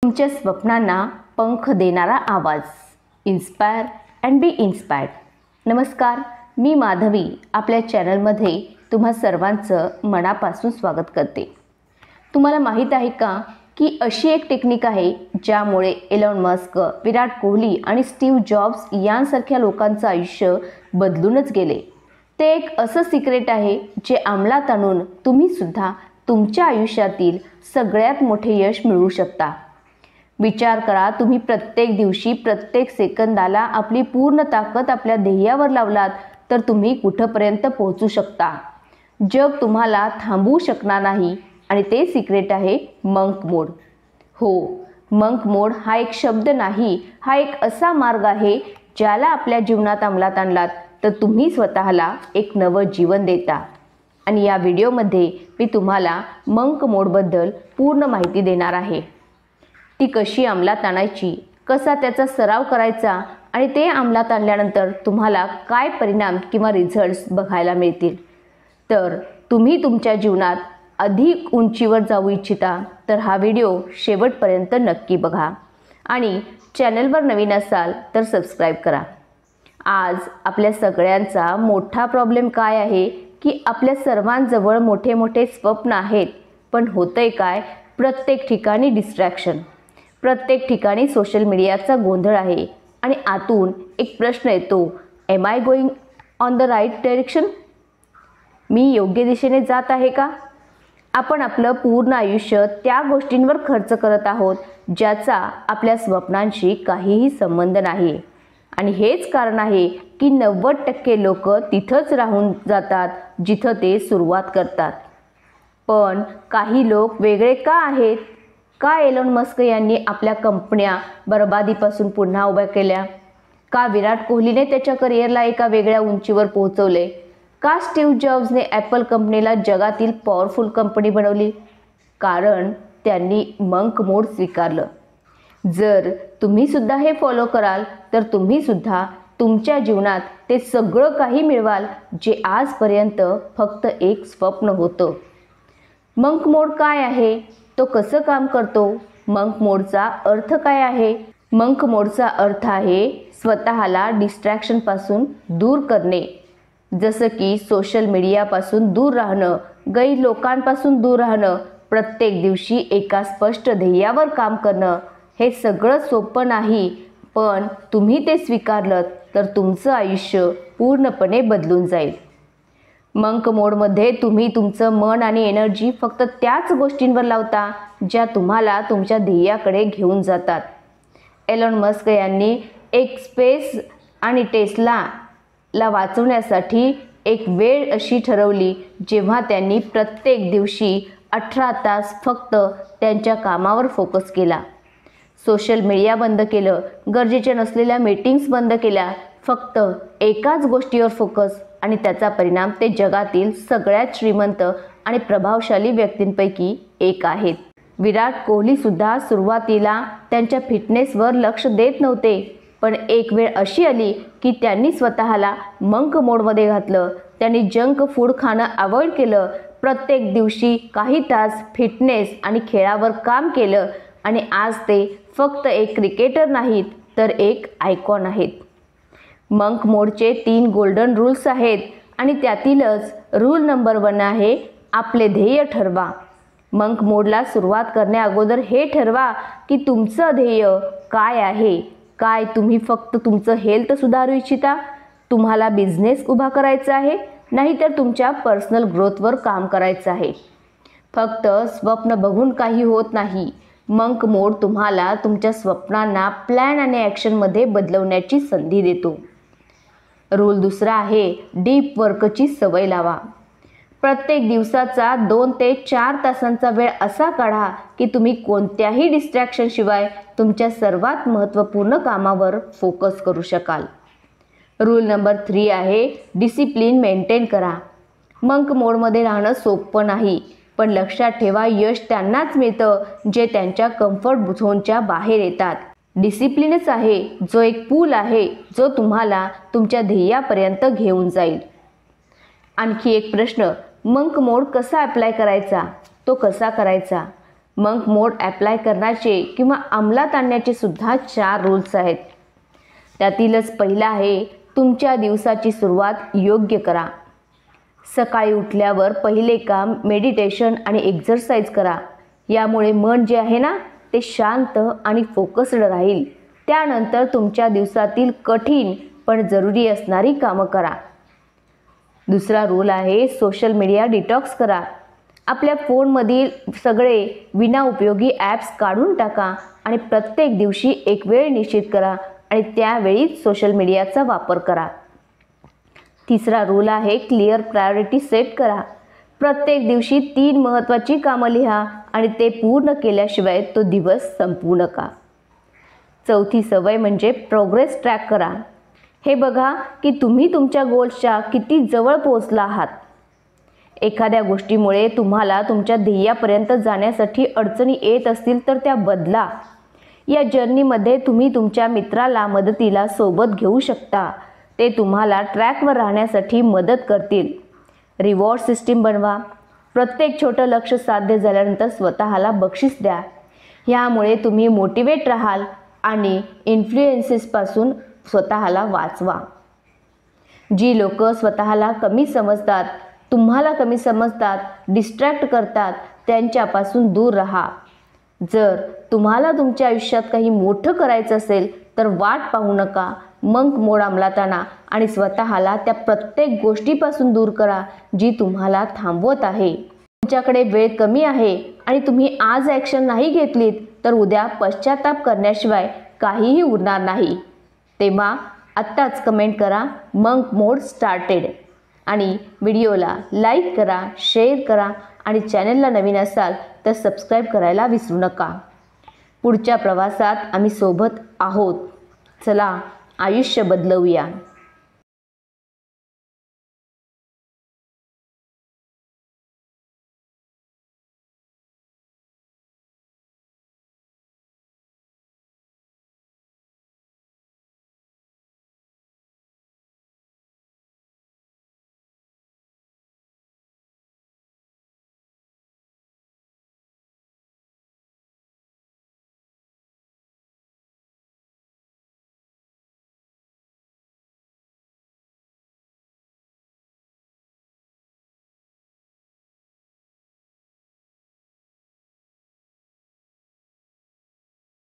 तुमच्या स्वप्नांना पंख देणारा आवाज. Inspire and be inspired. नमस्कार, मी माधवी आपल्या चॅनलमध्ये तुम्हा सर्वांचं मनापासून स्वागत करते. तुम्हाला माहीत आहे का की अशी एक टेक्निक आहे ज्यामुळे एलॉन मस्क, विराट कोहली आणि स्टीव्ह जॉब्स यांसारख्या लोकांचं आयुष्य बदलूनच गेले. ते एक असं सिक्रेट आहे जे अंमलात आणून तुम्ही सुद्धा तुमच्या आयुष्यातील सगळ्यात मोठे यश मिळवू शकता. विचार करा, तुम्ही प्रत्येक दिवशी प्रत्येक सेकंदाला आपली पूर्ण ताकद आपल्या ध्येयावर लावलात तर तुम्ही कुठपर्यंत पोहोचू शकता. जग तुम्हाला थांबवू शकणार नाही आणि ते सिक्रेट आहे मंक मोड. हो, मंक मोड हा एक शब्द नाही, हा एक असा मार्ग आहे ज्याला आपल्या जीवनात अंमलात आणलात तर तुम्ही स्वतःला एक नवं जीवन देता. आणि या व्हिडिओमध्ये मी तुम्हाला मंक मोडबद्दल पूर्ण माहिती देणार आहे. ती कशी अंमलात आणायची, कसा त्याचा सराव करायचा आणि ते अंमलात आणल्यानंतर तुम्हाला काय परिणाम किंवा रिझल्ट्स बघायला मिळतील. तर तुम्ही तुमच्या जीवनात अधिक उंचीवर जाऊ इच्छिता तर हा व्हिडिओ शेवटपर्यंत नक्की बघा आणि चॅनलवर नवीन असाल तर सबस्क्राईब करा. आज आपल्या सगळ्यांचा मोठा प्रॉब्लेम काय आहे की आपल्या सर्वांजवळ मोठे मोठे स्वप्न आहेत, पण होतंय काय, प्रत्येक ठिकाणी डिस्ट्रॅक्शन, प्रत्येक ठिकाणी सोशल मीडियाचा गोंधळ आहे आणि आतून एक प्रश्न येतो, am I going on the right direction? मी योग्य दिशेने जात आहे का? आपण आपलं पूर्ण आयुष्य त्या गोष्टींवर खर्च करत आहोत ज्याचा आपल्या स्वप्नांशी काहीही संबंध नाही. आणि हेच कारण आहे की 90% लोक तिथंच राहून जातात जिथं ते सुरुवात करतात. पण काही लोक वेगळे का आहेत? का एलॉन मस्क यांनी आपल्या कंपन्या बरबादीपासून पुन्हा उभ्या केल्या? का विराट कोहलीने त्याच्या करिअरला एका वेगळ्या उंचीवर पोहोचवले? का स्टीव्ह जॉब्सने ॲपल कंपनीला जगातील पॉवरफुल कंपनी बनवली? कारण त्यांनी मंक मोड स्वीकारलं. जर तुम्ही सुद्धा हे फॉलो कराल तर तुम्ही सुद्धा तुमच्या जीवनात ते सगळं काही मिळवाल जे आजपर्यंत फक्त एक स्वप्न होतं. मंक मोड काय आहे? तो कसं काम करतो? मंक मोडचा अर्थ काय आहे? मंक मोडचा अर्थ आहे स्वतःला डिस्ट्रॅक्शनपासून दूर करणे. जसं की सोशल मीडियापासून दूर राहणं, गैर लोकांपासून दूर राहणं, प्रत्येक दिवशी एका स्पष्ट ध्येयावर काम करणं. हे सगळं सोपं नाही, पण तुम्ही ते स्वीकारलं तर तुमचं आयुष्य पूर्णपणे बदलून जाईल. मंक मोडमध्ये तुम्ही तुमचं मन आणि एनर्जी फक्त त्याच गोष्टींवर लावता ज्या तुम्हाला तुमच्या ध्येयाकडे घेऊन जातात. एलॉन मस्क यांनी एक स्पेस आणि टेस्लाला वाचवण्यासाठी एक वेळ अशी ठरवली जेव्हा त्यांनी प्रत्येक दिवशी 18 तास फक्त त्यांच्या कामावर फोकस केला. सोशल मीडिया बंद केलं, गरजेच्या नसलेल्या मीटिंग्स बंद केल्या, फक्त एकाच गोष्टीवर फोकस. आणि त्याचा परिणाम ते जगातील सगळ्यात श्रीमंत आणि प्रभावशाली व्यक्तींपैकी एक आहेत. विराट कोहली सुद्धा सुरुवातीला त्यांच्या फिटनेसवर लक्ष देत नव्हते, पण एक वेळ अशी आली की त्यांनी स्वतःला मंक मोडमध्ये घातलं. त्यांनी जंक फूड खाणं अवॉइड केलं, प्रत्येक दिवशी काही तास फिटनेस आणि खेळावर काम केलं आणि आज ते फक्त एक क्रिकेटर नाहीत तर एक आयकॉन आहेत. मंक मोडचे 3 गोल्डन रूल्स आहेत आणि त्यातीलच रूल नंबर 1 आहे आपले ध्येय ठरवा. मंक मोडला सुरुवात करण्याअगोदर हे ठरवा की तुमचं ध्येय काय आहे. काय तुम्ही फक्त तुमचं हेल्थ सुधारू इच्छिता? तुम्हाला बिझनेस उभा करायचा आहे? नाहीतर तुमच्या पर्सनल ग्रोथवर काम करायचं आहे? फक्त स्वप्न बघून काही होत नाही. मंक मोड तुम्हाला तुमच्या स्वप्नांना प्लॅन आणि ॲक्शनमध्ये बदलवण्याची संधी देतो. रूल दुसरा आहे डीप वर्कची सवय लावा. प्रत्येक दिवसाचा 2 ते 4 तासांचा वेळ असा काढा की तुम्ही कोणत्याही डिस्ट्रॅक्शनशिवाय तुमच्या सर्वात महत्त्वपूर्ण कामावर फोकस करू शकाल. रूल नंबर 3 आहे डिसिप्लिन मेंटेन करा. मंक मोडमध्ये राहणं सोपं नाही, पण लक्षात ठेवा, यश त्यांनाच मिळतं जे त्यांच्या कम्फर्ट झोनच्या बाहेर येतात. डिसिप्लिनच आहे जो एक पूल आहे जो तुम्हाला तुमच्या ध्येयापर्यंत घेऊन जाईल. आणखी एक प्रश्न, मंक मोड कसा अप्लाय करायचा? तो कसा करायचा? मंक मोड ॲप्लाय करण्याचे किंवा अंमलात आणण्याचे सुद्धा 4 रूल्स आहेत. त्यातीलच पहिला आहे, तुमच्या दिवसाची सुरुवात योग्य करा. सकाळी उठल्यावर पहिले काम मेडिटेशन आणि एक्झरसाइज करा. यामुळे मन जे आहे ना ते शांत आणि फोकस्ड राहील. त्यानंतर तुमच्या दिवसातील कठीण पण जरुरी असणारी कामं करा. दुसरा रूल आहे, सोशल मीडिया डिटॉक्स करा. आपल्या फोनमधील सगळे विनाउपयोगी ॲप्स काढून टाका आणि प्रत्येक दिवशी एक वेळ निश्चित करा आणि त्यावेळीच सोशल मीडियाचा वापर करा. तिसरा रूल आहे, क्लिअर प्रायोरिटी सेट करा. प्रत्येक दिवशी 3 महत्त्वाची कामं लिहा आणि ते पूर्ण केल्याशिवाय तो दिवस संपवू नका. चौथी सवय म्हणजे प्रोग्रेस ट्रॅक करा. हे बघा की तुम्ही तुमच्या गोल्सच्या किती जवळ पोहोचला आहात. एखाद्या गोष्टीमुळे तुम्हाला तुमच्या ध्येयापर्यंत जाण्यासाठी अडचणी येत असतील तर त्या बदला. या जर्नीमध्ये तुम्ही तुमच्या मित्राला मदतीला सोबत घेऊ शकता. ते तुम्हाला ट्रॅकवर राहण्यासाठी मदत करतील. रिवॉर्ड सिस्टीम बनवा. प्रत्येक छोटं लक्ष्य साध्य झाल्यानंतर स्वतःला बक्षीस द्या. ह्यामुळे तुम्ही मोटिवेट राहाल आणि इन्फ्लुएन्सेसपासून स्वतःला वाचवा. जी लोक स्वतःला कमी समजतात, तुम्हाला कमी समजतात, डिस्ट्रॅक्ट करतात, त्यांच्यापासून दूर राहा. जर तुम्हाला तुमच्या आयुष्यात काही मोठं करायचं असेल तर वाट पाहू नका. मंक मोड अंमलात आणा आणि स्वतःला त्या प्रत्येक गोष्टीपासून दूर करा जी तुम्हाला थांबवत आहे. तुमच्याकडे वेळ कमी आहे आणि तुम्ही आज ॲक्शन नाही घेतलीत तर उद्या पश्चाताप करण्याशिवाय काहीही उरणार नाही. तेव्हा आत्ताच कमेंट करा, मंक मोड स्टार्टेड, आणि व्हिडिओला लाईक करा, शेअर करा आणि चॅनलला नवीन असाल तर सबस्क्राईब करायला विसरू नका. पुढच्या प्रवासात आम्ही सोबत आहोत. चला आयुष्य बदलवूया.